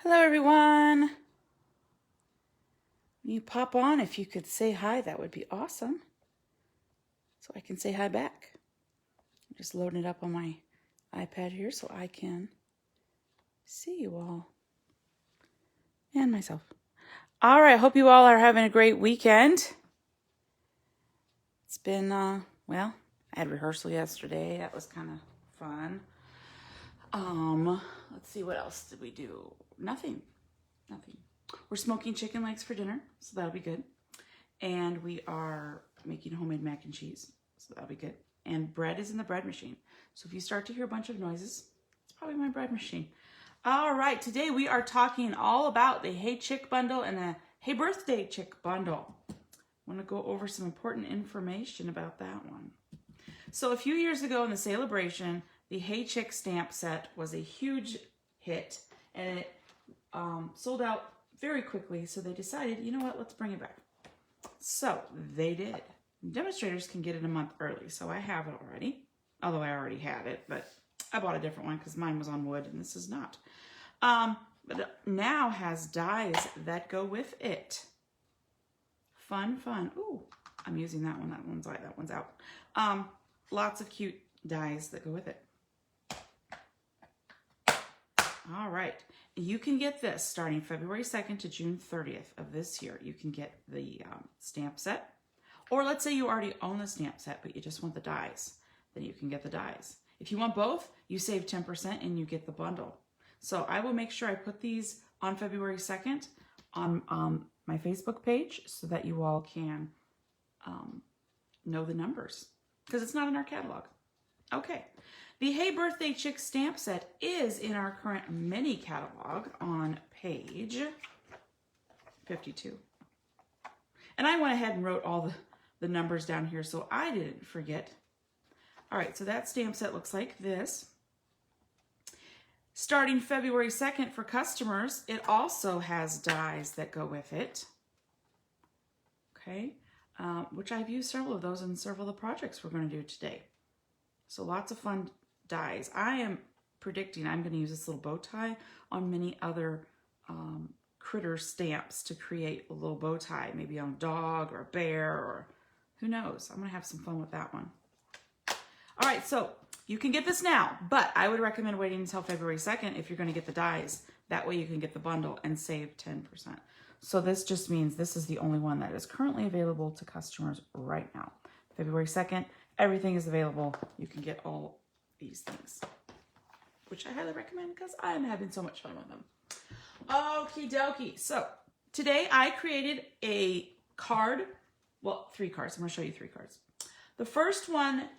Hello everyone. When you pop on, if you could say hi, that would be awesome. So I can say hi back. I'm just loading it up on my iPad here so I can see you all. And myself. All right, hope you all are having a great weekend. It's been, well, I had rehearsal yesterday. That was kind of fun. Let's see, what else did we do? Nothing. We're smoking chicken legs for dinner, so that'll be good. And we are making homemade mac and cheese, so that'll be good. And bread is in the bread machine. So if you start to hear a bunch of noises, it's probably my bread machine. All right, today we are talking all about the Hey Chick bundle and the Hey Birthday Chick bundle. I want to go over some important information about that one. So a few years ago in the celebration, the Hey Chick stamp set was a huge hit, and it sold out very quickly. So they decided, you know what, let's bring it back. So they did. Demonstrators can get it a month early, so I have it already. Although I already had it, but I bought a different one because mine was on wood and this is not. But it now has dies that go with it. Fun. Ooh, I'm using that one. That one's out. Lots of cute dies that go with it. All right. You can get this starting February 2nd to June 30th of this year. You can get the stamp set. Or let's say you already own the stamp set, but you just want the dies. Then you can get the dies. If you want both, you save 10% and you get the bundle. So I will make sure I put these on February 2nd on my Facebook page so that you all can know the numbers, because it's not in our catalog. Okay. The Hey Birthday Chick stamp set is in our current mini catalog on page 52. And I went ahead and wrote all the numbers down here so I didn't forget. All right, so that stamp set looks like this. Starting February 2nd for customers, it also has dies that go with it. Okay, which I've used several of those in several of the projects we're going to do today. So lots of fun dies. I am predicting I'm going to use this little bow tie on many other critter stamps to create a little bow tie, maybe on a dog or a bear or who knows. I'm going to have some fun with that one. All right, so you can get this now, but I would recommend waiting until February 2nd if you're going to get the dies. That way you can get the bundle and save 10%. So this just means this is the only one that is currently available to customers right now. February 2nd, everything is available. You can get all these things, which I highly recommend because I am having so much fun with them. Okie dokie. So today I created a card. Well, 3 cards. I'm going to show you 3 cards. The first one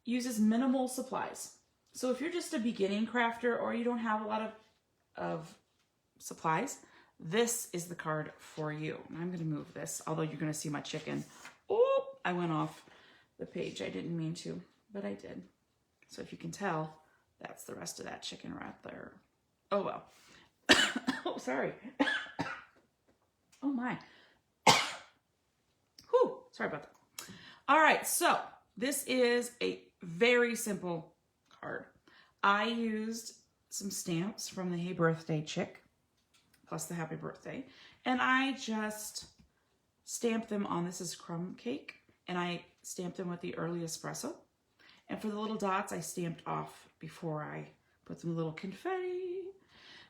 uses minimal supplies. So if you're just a beginning crafter or you don't have a lot of supplies, this is the card for you. And I'm going to move this, although you're going to see my chicken. Oh, I went off the page. I didn't mean to, but I did. So if you can tell, that's the rest of that chicken right there. Oh, well. Oh, sorry. Oh, my. Whew, sorry about that. All right, so this is a very simple card. I used some stamps from the Hey Birthday Chick, plus the Happy Birthday, and I just stamped them on, this is Crumb cake, and I stamped them with the early espresso. And for the little dots, I stamped off before I put some little confetti.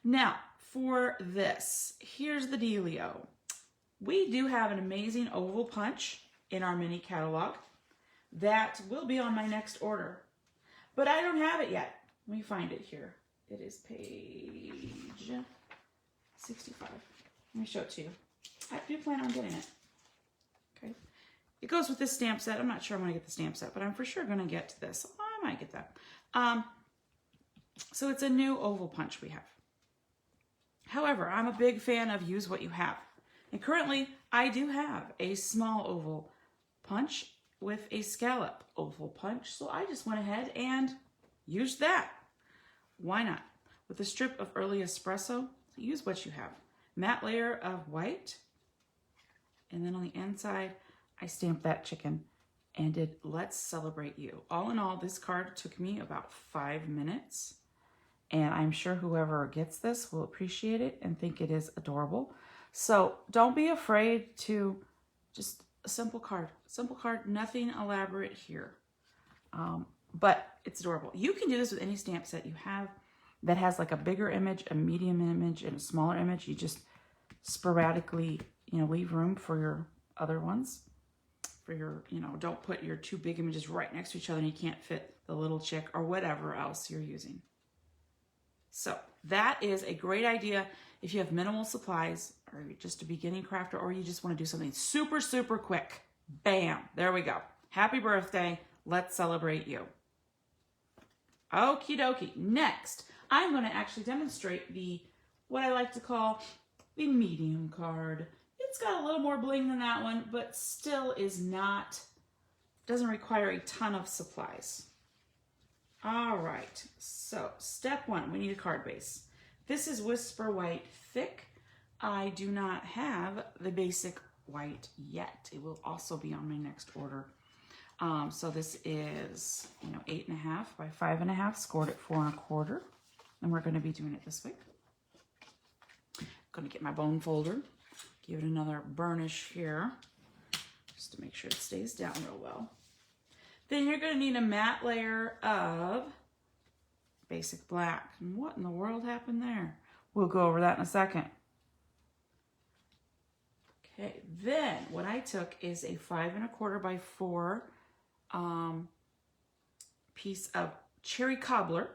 Now, for this, here's the dealio. We do have an amazing oval punch in our mini catalog that will be on my next order, but I don't have it yet. Let me find it here. It is page 65. Let me show it to you. I do plan on getting it. Okay. It goes with this stamp set. I'm not sure I'm going to get the stamp set, but I'm for sure going to get to this. I might get that. So it's a new oval punch we have. However, I'm a big fan of use what you have. And currently, I do have a small oval punch with a scallop oval punch. So I just went ahead and used that. Why not? With a strip of early espresso, use what you have. Matte layer of white. And then on the inside, I stamped that chicken and did Let's Celebrate You. All in all, this card took me about 5 minutes. And I'm sure whoever gets this will appreciate it and think it is adorable. So don't be afraid to just a simple card. Simple card, nothing elaborate here. But it's adorable. You can do this with any stamp set you have that has like a bigger image, a medium image, and a smaller image. You just sporadically, leave room for your other ones. For your, don't put your two big images right next to each other and you can't fit the little chick or whatever else you're using. So that is a great idea if you have minimal supplies or you're just a beginning crafter or you just want to do something super, super quick. Bam, there we go. Happy birthday. Let's celebrate you. Okie dokie. Next, I'm going to actually demonstrate what I like to call the medium card. It's got a little more bling than that one, but still doesn't require a ton of supplies. All right, so step one, we need a card base. This is Whisper White Thick. I do not have the basic white yet. It will also be on my next order. So this is, 8.5 by 5.5, scored at 4 1/4. And we're going to be doing it this way. I'm going to get my bone folder, give it another burnish here, just to make sure it stays down real well. Then you're going to need a matte layer of basic black. And what in the world happened there? We'll go over that in a second. Okay, then what I took is a 5 1/4 by 4 piece of cherry cobbler,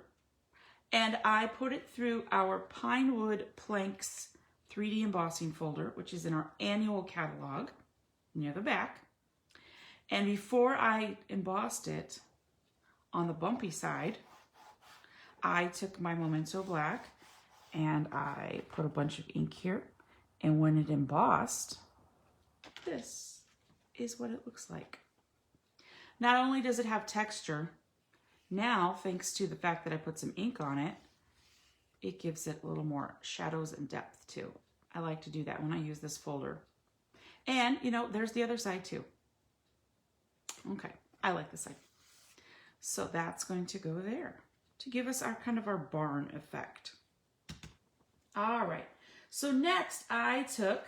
and I put it through our Pinewood Planks 3D embossing folder, which is in our annual catalog near the back. And before I embossed it on the bumpy side, I took my Momento black and I put a bunch of ink here. And when it embossed, this is what it looks like. Not only does it have texture, now thanks to the fact that I put some ink on it, it gives it a little more shadows and depth too. I like to do that when I use this folder. And, there's the other side too. Okay, I like this side. So that's going to go there to give us our barn effect. All right, so next I took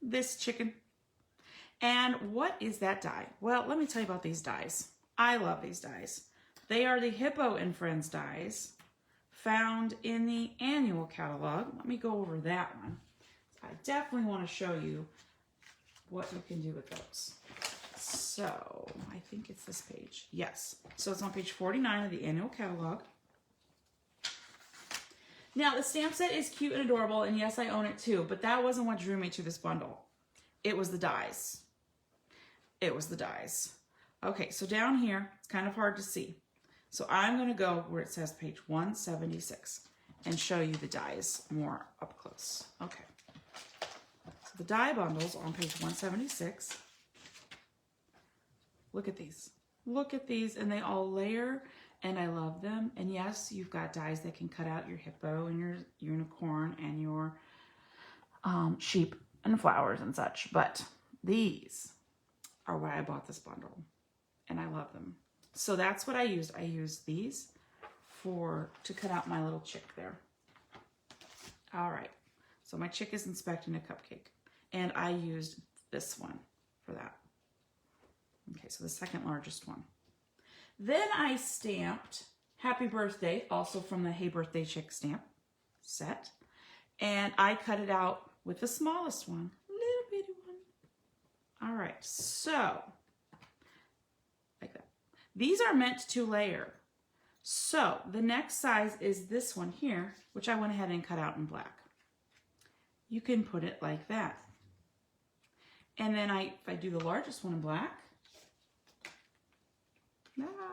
this chicken. And what is that die? Well, let me tell you about these dies. I love these dies. They are the Hippo and Friends dies found in the annual catalog. Let me go over that one. I definitely want to show you what you can do with those. So I think it's this page. Yes. So it's on page 49 of the annual catalog. Now the stamp set is cute and adorable, and yes, I own it too, but that wasn't what drew me to this bundle. It was the dies. It was the dies. Okay, so down here, it's kind of hard to see. So I'm going to go where it says page 176 and show you the dies more up close. Okay. So the die bundles on page 176. Look at these. Look at these, and they all layer, and I love them. And yes, you've got dies that can cut out your hippo and your unicorn and your sheep and flowers and such. But these are why I bought this bundle, and I love them. So that's what I used. I used these to cut out my little chick there. All right. So my chick is inspecting a cupcake, and I used this one for that. Okay, so the second largest one. Then I stamped Happy Birthday, also from the Hey Birthday Chick stamp set. And I cut it out with the smallest one, little bitty one. All right, so like that. These are meant to layer. So the next size is this one here, which I went ahead and cut out in black. You can put it like that. And then if I do the largest one in black,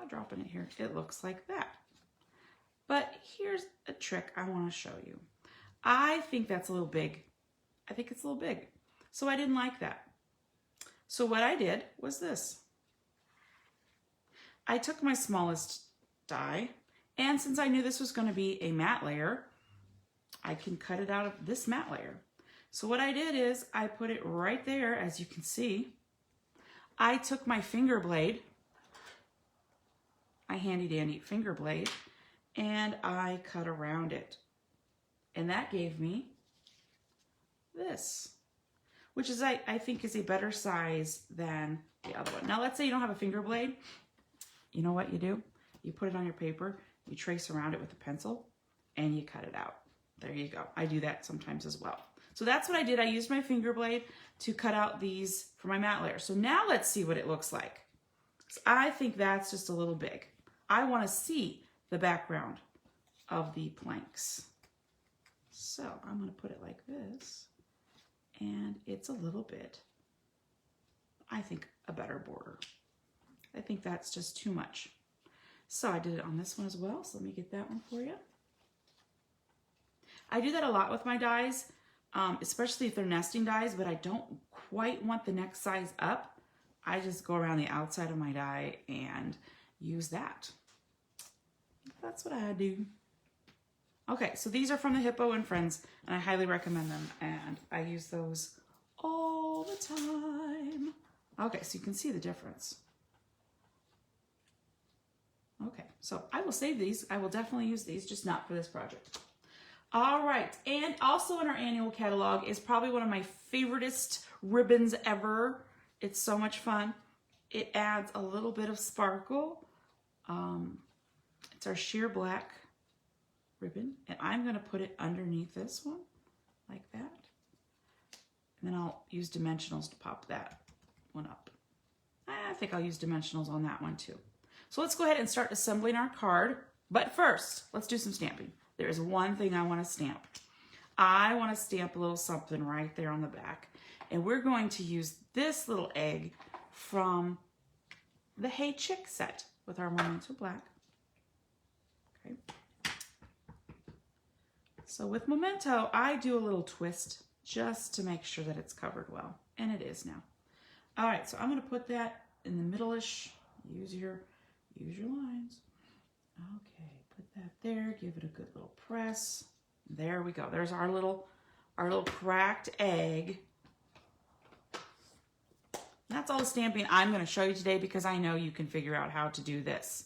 dropping it here, it looks like that. But here's a trick I want to show you. I think that's a little big. I think it's a little big. So I didn't like that. So what I did was this. I took my smallest die, and since I knew this was going to be a matte layer, I can cut it out of this matte layer. So what I did is I put it right there, as you can see. I took my finger blade, my handy dandy finger blade, and I cut around it. And that gave me this, which is, I think, is a better size than the other one. Now, let's say you don't have a finger blade. You know what you do? You put it on your paper, you trace around it with a pencil, and you cut it out. There you go. I do that sometimes as well. So that's what I did. I used my finger blade to cut out these for my matte layer. So now let's see what it looks like. So I think that's just a little big. I want to see the background of the planks. So I'm going to put it like this, and it's a little bit, I think, a better border. I think that's just too much. So I did it on this one as well. So let me get that one for you. I do that a lot with my dies, especially if they're nesting dies, but I don't quite want the next size up. I just go around the outside of my die and use that. That's what I do. Okay, so these are from the Hippo and Friends, and I highly recommend them, and I use those all the time. Okay, so you can see the difference. Okay, so I will save these. I will definitely use these, just not for this project. All right, and also in our annual catalog is probably one of my favoriteest ribbons ever. It's so much fun. It adds a little bit of sparkle. It's our sheer black ribbon, and I'm going to put it underneath this one like that, and then I'll use dimensionals to pop that one up. I think I'll use dimensionals on that one too. So let's go ahead and start assembling our card, but first let's do some stamping. There is one thing I want to stamp. I want to stamp a little something right there on the back, and we're going to use this little egg from the Hey Chick set with our Momento black. Okay. So with Momento, I do a little twist just to make sure that it's covered well, and it is now. All right, so I'm going to put that in the middle-ish. Use your lines. Okay, put that there. Give it a good little press. There we go. There's our little cracked egg. That's all the stamping I'm going to show you today because I know you can figure out how to do this,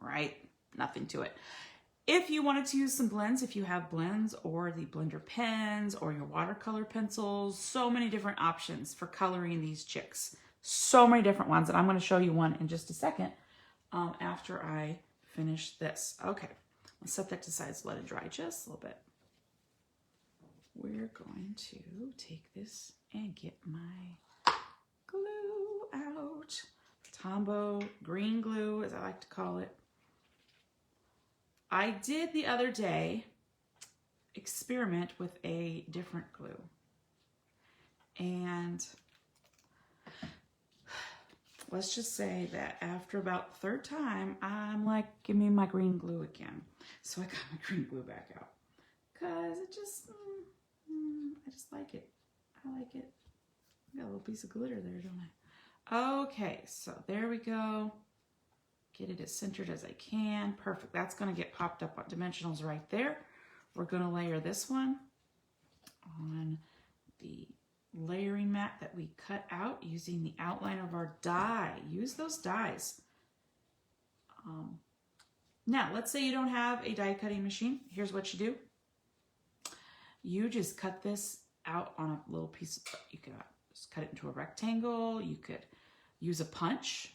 right? Nothing to it. If you wanted to use some blends, if you have blends or the blender pens or your watercolor pencils, so many different options for coloring these chicks. So many different ones, and I'm going to show you one in just a second after I finish this. Okay, let's set that to the side, so let it dry just a little bit. We're going to take this and get my glue out. Tombow green glue, as I like to call it. I did the other day experiment with a different glue, and let's just say that after about the third time, I'm like, give me my green glue again. So I got my green glue back out because it just, I just like it. I like it. I got a little piece of glitter there, don't I? Okay, so there we go. Get it as centered as I can. Perfect. That's going to get popped up on dimensionals right there. We're going to layer this one on the layering mat that we cut out using the outline of our die. Use those dies. Now, let's say you don't have a die cutting machine. Here's what you do. You just cut this out on a little piece. You could just cut it into a rectangle. You could use a punch.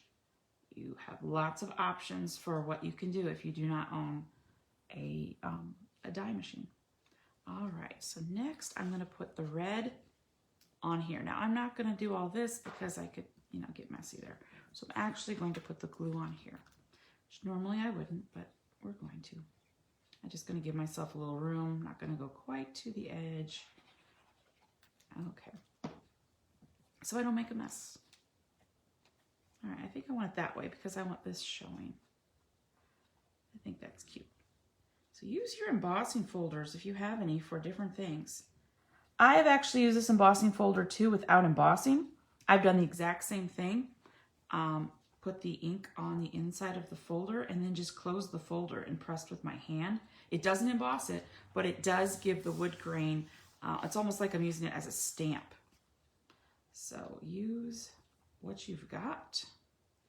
You have lots of options for what you can do if you do not own a die machine. All right, so next I'm going to put the red on here. Now I'm not going to do all this because I could, get messy there. So I'm actually going to put the glue on here, which normally I wouldn't, but we're going to. I'm just going to give myself a little room. I'm not going to go quite to the edge. Okay, so I don't make a mess. All right, I think I want it that way because I want this showing. I think that's cute. So use your embossing folders if you have any for different things. I have actually used this embossing folder too without embossing. I've done the exact same thing. Put the ink on the inside of the folder and then just close the folder and pressed with my hand. It doesn't emboss it, but it does give the wood grain, it's almost like I'm using it as a stamp. So use what you've got.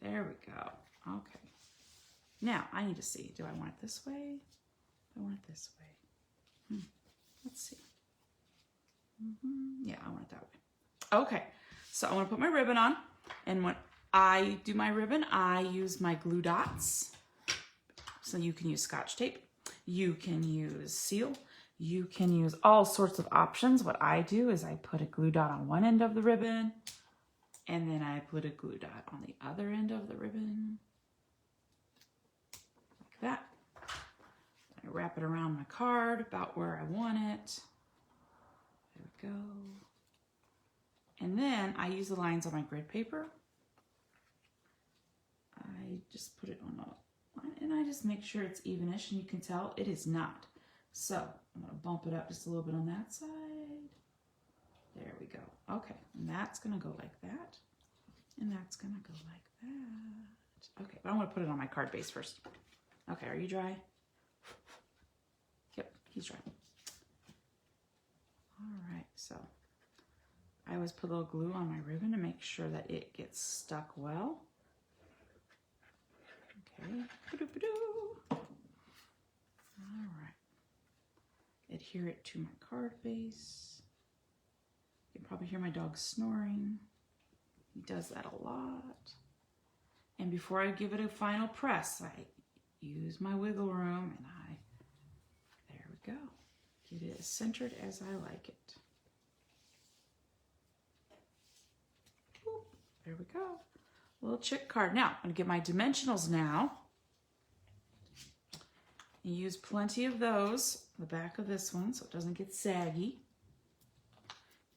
There we go. Okay. Now, I need to see, do I want it this way? Do I want it this way? Let's see. Yeah, I want it that way. Okay, so I want to put my ribbon on, and when I do my ribbon, I use my glue dots. So you can use Scotch tape, you can use seal, you can use all sorts of options. What I do is I put a glue dot on one end of the ribbon, and then I put a glue dot on the other end of the ribbon, like that. I wrap it around my card about where I want it. There we go. And then I use the lines on my grid paper. I just put it on a line, and I just make sure it's evenish, and you can tell it is not. So I'm going to bump it up just a little bit on that side. There we go. Okay, and that's going to go like that, and that's going to go like that. Okay, but I want to put it on my card base first. Okay, are you dry? Yep, he's dry. All right, so I always put a little glue on my ribbon to make sure that it gets stuck well. Okay, all right. Adhere it to my card base. You can probably hear my dog snoring. He does that a lot. And before I give it a final press, I use my wiggle room, and there we go. Get it as centered as I like it. Ooh, there we go. Little chick card. Now, I'm going to get my dimensionals now. You use plenty of those, the back of this one, so it doesn't get saggy.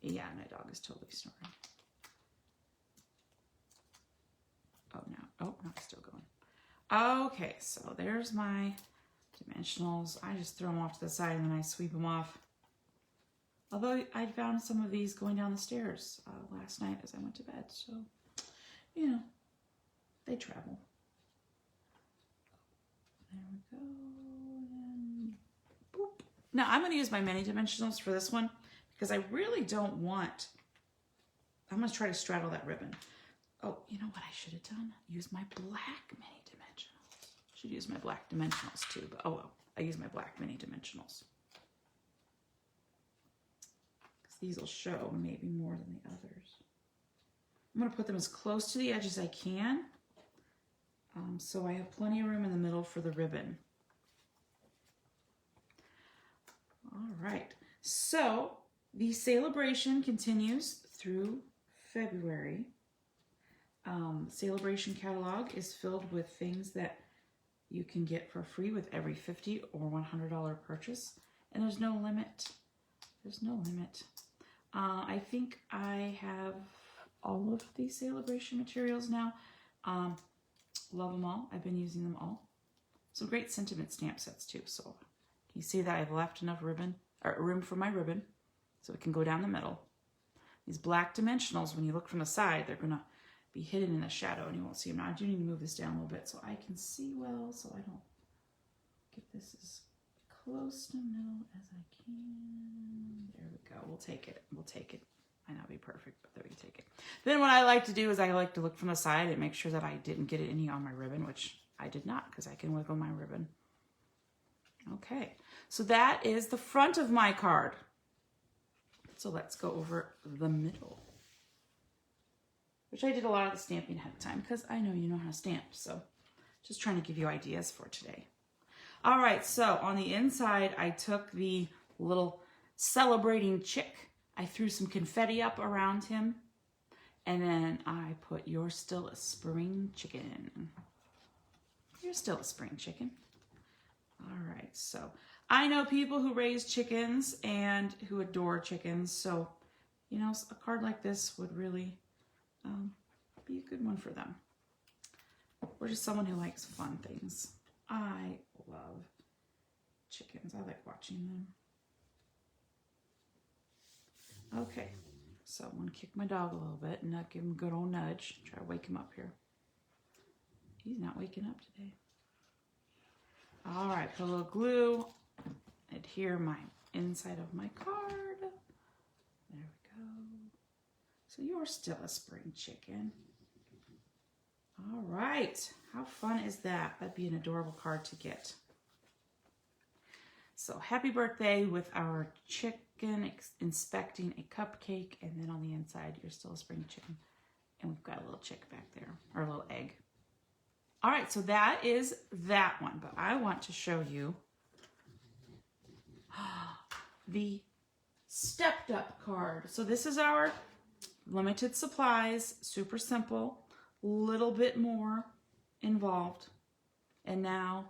Yeah, my dog is totally snoring. Oh, no, it's still going. Okay, so there's my dimensionals. I just throw them off to the side and then I sweep them off. Although I found some of these going down the stairs last night as I went to bed, so, you know, they travel. There we go. And boop. Now I'm going to use my mini dimensionals for this one because I really don't want, I'm going to try to straddle that ribbon. Oh, you know what I should have done? Use my black mini dimensionals. Should use my black dimensionals too, but oh well. I use my black mini dimensionals. Because these will show maybe more than the others. I'm going to put them as close to the edge as I can. So I have plenty of room in the middle for the ribbon. All right, so the celebration continues through February. Celebration catalog is filled with things that you can get for free with every $50 or $100 purchase, and there's no limit. There's no limit. I think I have all of these celebration materials now. Love them all. I've been using them all. Some great sentiment stamp sets too. So you see that I've left enough ribbon or room for my ribbon so it can go down the middle. These black dimensionals, when you look from the side, they're gonna be hidden in the shadow and you won't see them. Now I do need to move this down a little bit so I can see well, so I don't get this as close to the middle as I can. There we go. We'll take it. We'll take it. Might not be perfect, but there we take it. Then what I like to do is I like to look from the side and make sure that I didn't get any on my ribbon, which I did not because I can wiggle my ribbon. Okay, so that is the front of my card. So let's go over the middle, which I did a lot of the stamping ahead of time because I know you know how to stamp. So just trying to give you ideas for today. All right, so on the inside, I took the little celebrating chick. I threw some confetti up around him, and then I put "You're still a spring chicken." You're still a spring chicken. All right, so I know people who raise chickens and who adore chickens, so, you know, a card like this would really be a good one for them. Or just someone who likes fun things. I love chickens. I like watching them. Okay, so I'm going to kick my dog a little bit and not give him a good old nudge. Try to wake him up here. He's not waking up today. All right, put a little glue. Adhere my inside of my card. There we go. So you're still a spring chicken. All right, how fun is that? That'd be an adorable card to get. So happy birthday with our chicken inspecting a cupcake, and then on the inside you're still a spring chicken, and we've got a little chick back there, or a little egg. All right, so that is that one, but I want to show you the stepped up card. So this is our limited supplies, super simple, little bit more involved. And now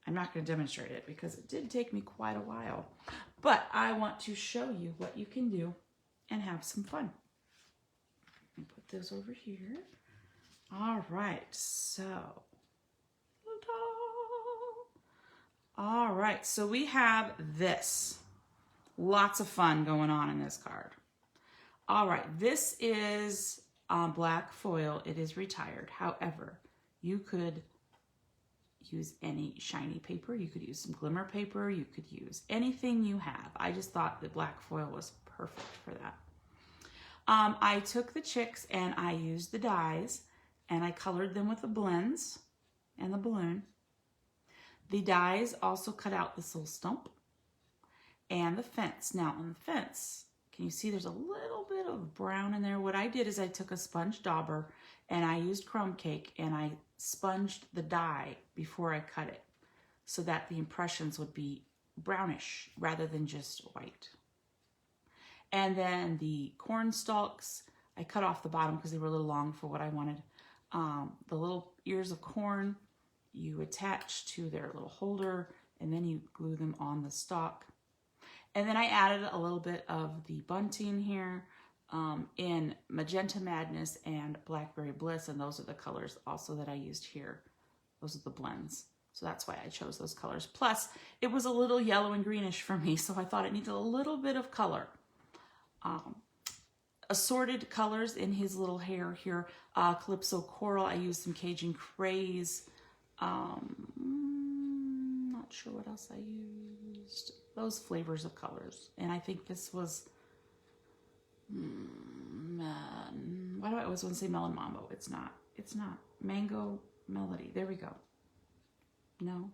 I'm not going to demonstrate it because it did take me quite a while, but I want to show you what you can do and have some fun. Let me put those over here. All right, so, all right, so we have this. Lots of fun going on in this card. All right, this is black foil. It is retired. However, you could use any shiny paper. You could use some glimmer paper. You could use anything you have. I just thought the black foil was perfect for that. I took the chicks and I used the dies and I colored them with the blends and the balloon. The dies also cut out this little stump and the fence. Now on the fence, can you see there's a little bit of brown in there? What I did is I took a sponge dauber and I used crumb cake and I sponged the die before I cut it so that the impressions would be brownish rather than just white. And then the corn stalks, I cut off the bottom because they were a little long for what I wanted. The little ears of corn, you attach to their little holder and then you glue them on the stalk. And then I added a little bit of the bunting here in Magenta Madness and Blackberry Bliss, and those are the colors also that I used here. Those are the blends. So that's why I chose those colors. Plus, it was a little yellow and greenish for me, so I thought it needed a little bit of color. Assorted colors in his little hair here. Calypso Coral, I used some Cajun Craze. Not sure what else I used. Those flavors of colors. And I think this was, why do I always want to say Melon Mambo? It's not. It's not. Mango Melody. There we go. No.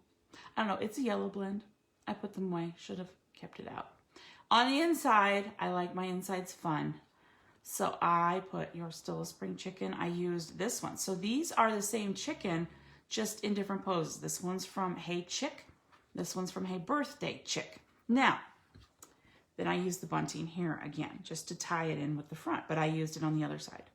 I don't know. It's a yellow blend. I put them away. Should have kept it out. On the inside, I like my insides fun. So I put You're Still a Spring Chicken. I used this one. So these are the same chicken, just in different poses. This one's from Hey Chick. This one's from Hey Birthday Chick. Now, then I used the bunting here again, just to tie it in with the front, but I used it on the other side.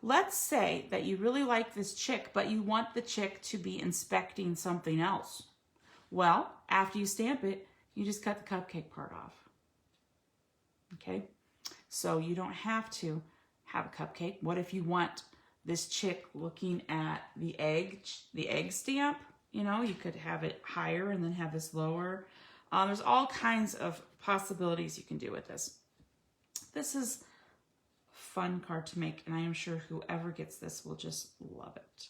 Let's say that you really like this chick, but you want the chick to be inspecting something else. Well, after you stamp it, you just cut the cupcake part off. Okay? So you don't have to have a cupcake. What if you want this chick looking at the egg stamp? You know, you could have it higher and then have this lower. There's all kinds of possibilities you can do with this. This is a fun card to make, and I am sure whoever gets this will just love it.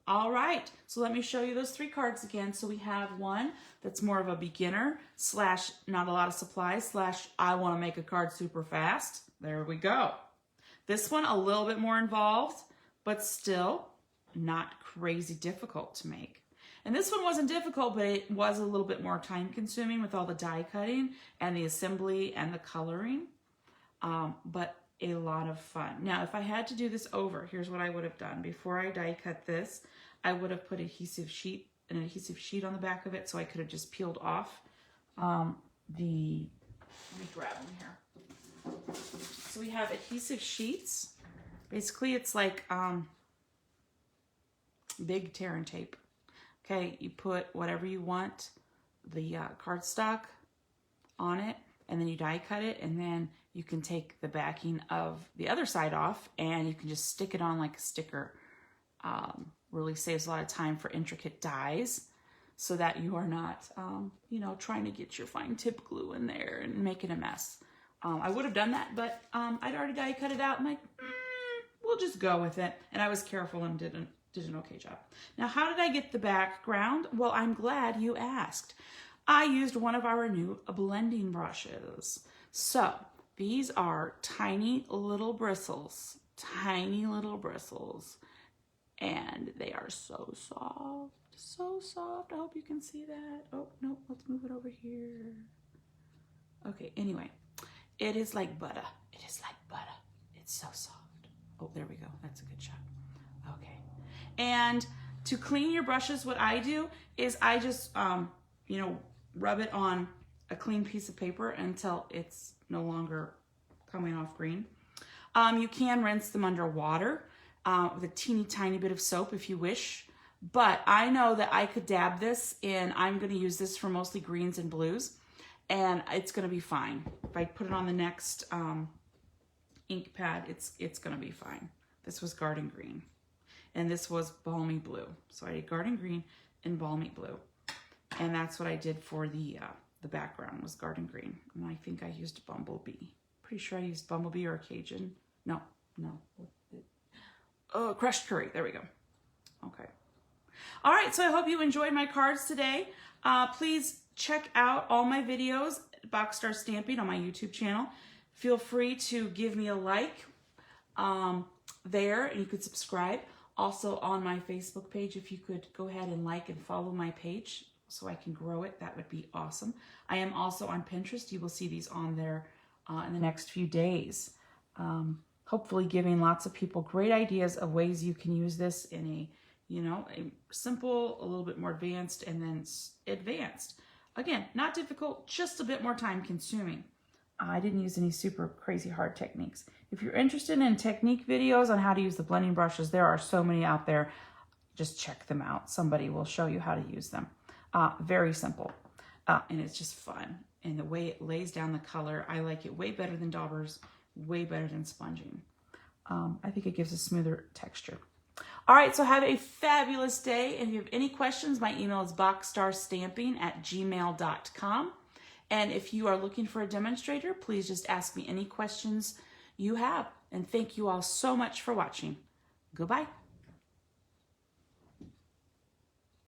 All right, so let me show you those 3 cards again. So we have one that's more of a beginner slash not a lot of supplies slash I want to make a card super fast. There we go. This one a little bit more involved, but still not crazy difficult to make. And this one wasn't difficult, but it was a little bit more time consuming with all the die cutting and the assembly and the coloring, but a lot of fun. Now, if I had to do this over, here's what I would have done. Before I die cut this, I would have put an adhesive sheet on the back of it so I could have just peeled off let me grab them here. So we have adhesive sheets. Basically, it's like big tear and tape. Okay, you put whatever you want, the cardstock on it, and then you die cut it, and then you can take the backing of the other side off, and you can just stick it on like a sticker. Really saves a lot of time for intricate dies, so that you are not, you know, trying to get your fine tip glue in there and making a mess. I would have done that, but I'd already die cut it out, and we'll just go with it. And I was careful and did an okay job. Now, how did I get the background? Well, I'm glad you asked. I used one of our new blending brushes. So these are tiny little bristles, And they are so soft, so soft. I hope you can see that. Oh, no, let's move it over here. Okay, anyway, it is like butter. It is like butter. It's so soft. Oh, there we go. That's a good shot. Okay. And to clean your brushes, what I do is I just, you know, rub it on a clean piece of paper until it's no longer coming off green. You can rinse them under water with a teeny tiny bit of soap if you wish. But I know that I could dab this, and I'm going to use this for mostly greens and blues, and it's going to be fine. If I put it on the next ink pad, it's going to be fine. This was garden green, and this was balmy blue. So I did garden green and balmy blue, and that's what I did for the background was garden green. And I think I used bumblebee. Pretty sure I used bumblebee or Cajun. No. Oh, crushed curry. There we go. Okay. All right, so I hope you enjoyed my cards today. Please check out all my videos at Box Star Stamping on my YouTube channel. Feel free to give me a like there, and you could subscribe. Also on my Facebook page, if you could go ahead and like and follow my page so I can grow it, that would be awesome. I am also on Pinterest. You will see these on there in the next few days. Hopefully giving lots of people great ideas of ways you can use this in a, you know, a simple, a little bit more advanced, and then advanced. Again, not difficult, just a bit more time consuming. I didn't use any super crazy hard techniques. If you're interested in technique videos on how to use the blending brushes, there are so many out there. Just check them out. Somebody will show you how to use them. Very simple, and it's just fun. And the way it lays down the color, I like it way better than Dauber's, way better than sponging. I think it gives a smoother texture. All right, so have a fabulous day. And if you have any questions, my email is boxstarstamping@gmail.com. And if you are looking for a demonstrator, please just ask me any questions you have. And thank you all so much for watching. Goodbye.